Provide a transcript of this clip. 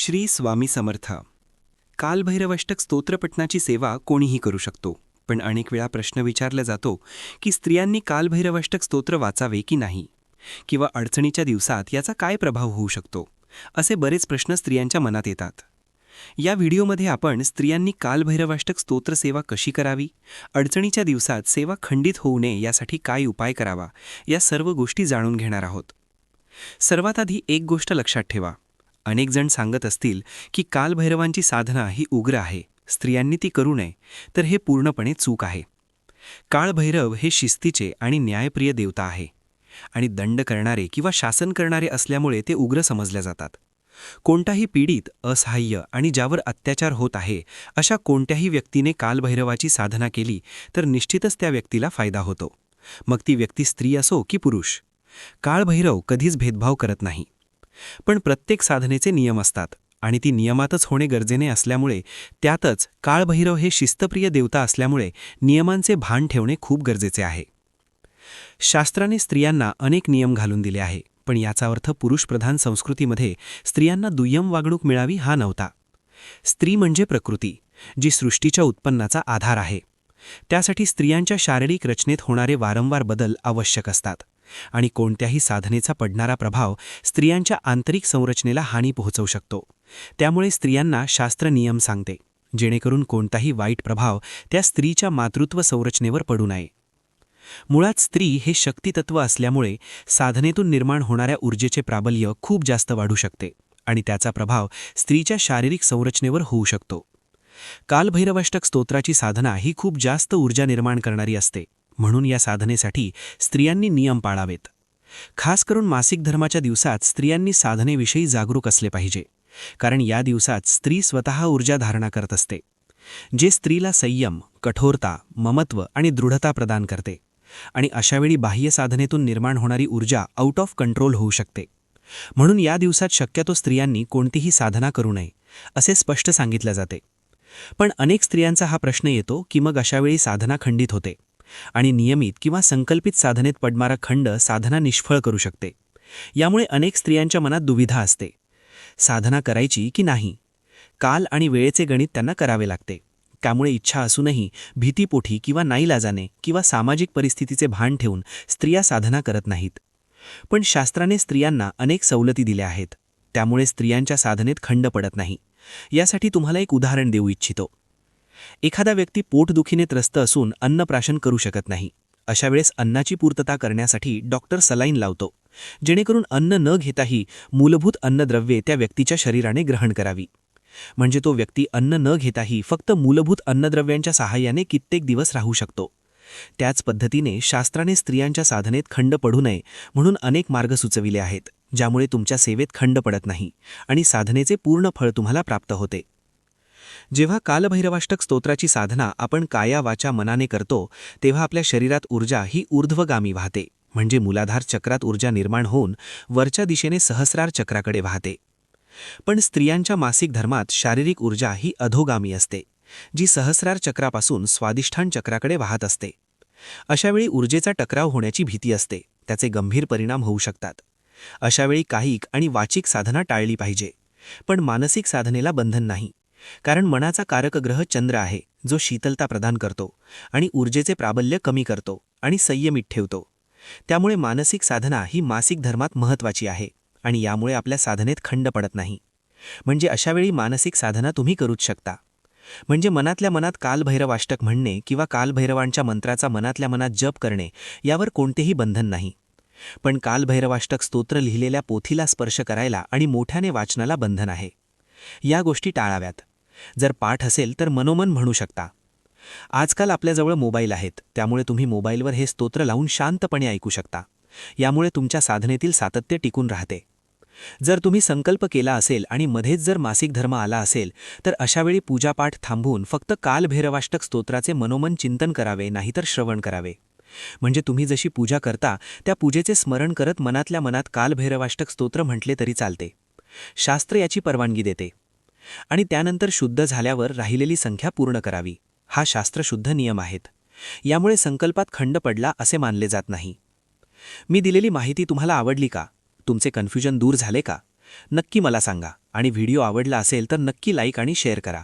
श्री स्वामी समर्थ. कालभैरवाष्टक स्तोत्रपठणाची सेवा कोणीही करू शकतो, पण अनेक वेळा प्रश्न विचारला जातो की स्त्रियांनी कालभैरवाष्टक स्तोत्र वाचावे की नाही, किंवा अडचणीच्या दिवसात याचा काय प्रभाव होऊ शकतो, असे बरेच प्रश्न स्त्रियांच्या मनात येतात. या व्हिडिओमध्ये आपण स्त्रियांनी कालभैरवाष्टक स्तोत्र सेवा कशी करावी, अडचणीच्या दिवसात सेवा खंडित होऊ नये यासाठी काय उपाय करावा, या सर्व गोष्टी जाणून घेणार आहोत. सर्वात आधी एक गोष्ट लक्षात ठेवा. अनेक जण सांगत असतील की कालभैरवांची साधना ही उग्र आहे, स्त्रियांनी ती करू नये, तर हे पूर्णपणे चूक आहे. काळभैरव हे शिस्तीचे आणि न्यायप्रिय देवता आहे, आणि दंड करणारे किंवा शासन करणारे असल्यामुळे ते उग्र समजल्या जातात. कोणताही पीडित, असहाय्य आणि ज्यावर अत्याचार होत आहे अशा कोणत्याही व्यक्तीने कालभैरवाची साधना केली तर निश्चितच त्या व्यक्तीला फायदा होतो, मग ती व्यक्ती स्त्री असो की पुरुष. काळभैरव कधीच भेदभाव करत नाही. पण प्रत्येक साधनेचे नियम असतात, आणि ती नियमातच होणे गरजेने असल्यामुळे, त्यातच काळभैरव हे शिस्तप्रिय देवता असल्यामुळे नियमांचे भान ठेवणे खूप गरजेचे आहे. शास्त्राने स्त्रियांना अनेक नियम घालून दिले आहे, पण याचा अर्थ पुरुषप्रधान संस्कृतीमध्ये स्त्रियांना दुय्यम वागणूक मिळावी हा नव्हता. स्त्री म्हणजे प्रकृती, जी सृष्टीच्या उत्पन्नाचा आधार आहे. त्यासाठी स्त्रियांच्या शारीरिक रचनेत होणारे वारंवार बदल आवश्यक असतात, आणि कोणत्याही साधनेचा पडणारा प्रभाव स्त्रियांच्या आंतरिक संरचनेला हानी पोहोचवू शकतो. त्यामुळे स्त्रियांना शास्त्र नियम सांगते, जेणेकरून कोणताही वाईट प्रभाव त्या स्त्रीच्या मातृत्व संरचनेवर पडू नये. मुळात स्त्री हे शक्तितत्व असल्यामुळे साधनेतून निर्माण होणाऱ्या ऊर्जेचे प्राबल्य खूप जास्त वाढू शकते, आणि त्याचा प्रभाव स्त्रीच्या शारीरिक संरचनेवर होऊ शकतो. कालभैरवाष्टक स्तोत्राची साधना ही खूप जास्त ऊर्जा निर्माण करणारी असते, म्हणून या साधनेसाठी स्त्रियांनी नियम पाळावेत. खास करून मासिक धर्माच्या दिवसात स्त्रियांनी साधनेविषयी जागरूक असले पाहिजे, कारण या दिवसात स्त्री स्वतः ऊर्जा धारणा करत असते, जे स्त्रीला संयम, कठोरता, ममत्व आणि दृढता प्रदान करते. आणि अशावेळी बाह्य साधनेतून निर्माण होणारी ऊर्जा आउट ऑफ कंट्रोल होऊ शकते. म्हणून या दिवसात शक्यतो स्त्रियांनी कोणतीही साधना करू नये, असे स्पष्ट सांगितले जाते. पण अनेक स्त्रियांचा हा प्रश्न येतो की मग अशावेळी साधना खंडित होते, आणि नियमित किंवा संकल्पित साधनेत पडणारा खंड साधना निष्फळ करू शकते. यामुळे अनेक स्त्रियांच्या मनात दुविधा असते, साधना करायची की नाही. काल आणि वेळेचे गणित त्यांना करावे लागते. त्यामुळे इच्छा असूनही भीतीपोटी किंवा नाईलाजाने किंवा सामाजिक परिस्थितीचे भान ठेवून स्त्रिया साधना करत नाहीत. पण शास्त्राने स्त्रियांना अनेक सवलती दिल्या आहेत, त्यामुळे स्त्रियांच्या साधनेत खंड पडत नाही. यासाठी तुम्हाला एक उदाहरण देऊ इच्छितो. एखादा व्यक्ती पोटदुखीने त्रस्त असून अन्नप्राशन करू शकत नाही. अशा वेळेस अन्नाची पूर्तता करण्यासाठी डॉक्टर सलाईन लावतो, जेणेकरून अन्न न घेताही मूलभूत अन्नद्रव्ये त्या व्यक्तीच्या शरीराने ग्रहण करावी. म्हणजे तो व्यक्ती अन्न न घेताही फक्त मूलभूत अन्नद्रव्यांच्या सहाय्याने कित्येक दिवस राहू शकतो. त्याच पद्धतीने शास्त्राने स्त्रियांच्या साधनेत खंड पडू नये म्हणून अनेक मार्ग सुचविले आहेत, ज्यामुळे तुमच्या सेवेत खंड पडत नाही आणि साधनेचे पूर्ण फळ तुम्हाला प्राप्त होते. जेव्हा कालभैरवाष्टक स्तोत्राची साधना आपण काया वाचा मनाने करतो, तेव्हा आपल्या शरीरात ऊर्जा ही ऊर्ध्वगामी वाहते, म्हणजे मूलाधार चक्रात ऊर्जा निर्माण होऊन वरच्या दिशेने सहस्रार चक्राकडे वाहते. पण स्त्रियांच्या मासिक धर्मात शारीरिक ऊर्जा ही अधोगामी असते, जी सहस्रार चक्रापासून स्वादिष्ठान चक्राकडे वाहत असते. अशावेळी ऊर्जेचा टकराव होण्याची भीती असते, त्याचे गंभीर परिणाम होऊ शकतात. अशावेळी कायिक आणि वाचिक साधना टाळली पाहिजे, पण मानसिक साधनेला बंधन नाही, कारण मनाचा कारक ग्रह चंद्र आहे, जो शीतलता प्रदान करतो आणि ऊर्जेचे प्राबल्य कमी करतो आणि संयमित ठेवतो. त्यामुळे मानसिक साधना ही मासिक धर्मात महत्त्वाची आहे, आणि यामुळे आपल्या साधनेत खंड पडत नाही. म्हणजे अशावेळी मानसिक साधना तुम्ही करूच शकता. म्हणजे मनातल्या मनात कालभैरवाष्टक म्हणणे किंवा कालभैरवांच्या मंत्राचा मनातल्या मनात जप करणे, यावर कोणतेही बंधन नाही. पण कालभैरवाष्टक स्तोत्र लिहिलेल्या पोथीला स्पर्श करायला आणि मोठ्याने वाचनाला बंधन आहे. या गोष्टी टाळाव्यात. जर पाठ असेल तर मनोमन म्हणू शकता. आजकाल आपल्याजवळ मोबाईल आहेत, त्यामुळे तुम्ही मोबाईलवर हे स्तोत्र लावून शांतपणे ऐकू शकता. यामुळे तुमच्या साधनेतील सातत्य टिकून राहते. जर तुम्ही संकल्प केला असेल आणि मध्येच जर मासिक धर्म आला असेल, तर अशावेळी पूजापाठ थांबवून फक्त कालभैरवाष्टक स्तोत्राचे मनोमन चिंतन करावे, नाहीतर श्रवण करावे. म्हणजे तुम्ही जशी पूजा करता त्या पूजेचे स्मरण करत मनातल्या मनात कालभैरवाष्टक स्तोत्र म्हटले तरी चालते. शास्त्र याची परवानगी देते. आणि त्यानंतर शुद्ध झाल्यावर राहिलेली संख्या पूर्ण करावी. हा शास्त्रशुद्ध नियम आहेत. यामुळे संकल्पात खंड पडला असे मानले जात नाही. मी दिलेली माहिती तुम्हाला आवडली का? तुमचे कन्फ्युजन दूर झाले का? नक्की मला सांगा आणि व्हिडिओ आवडला असेल तर नक्की लाईक आणि शेअर करा.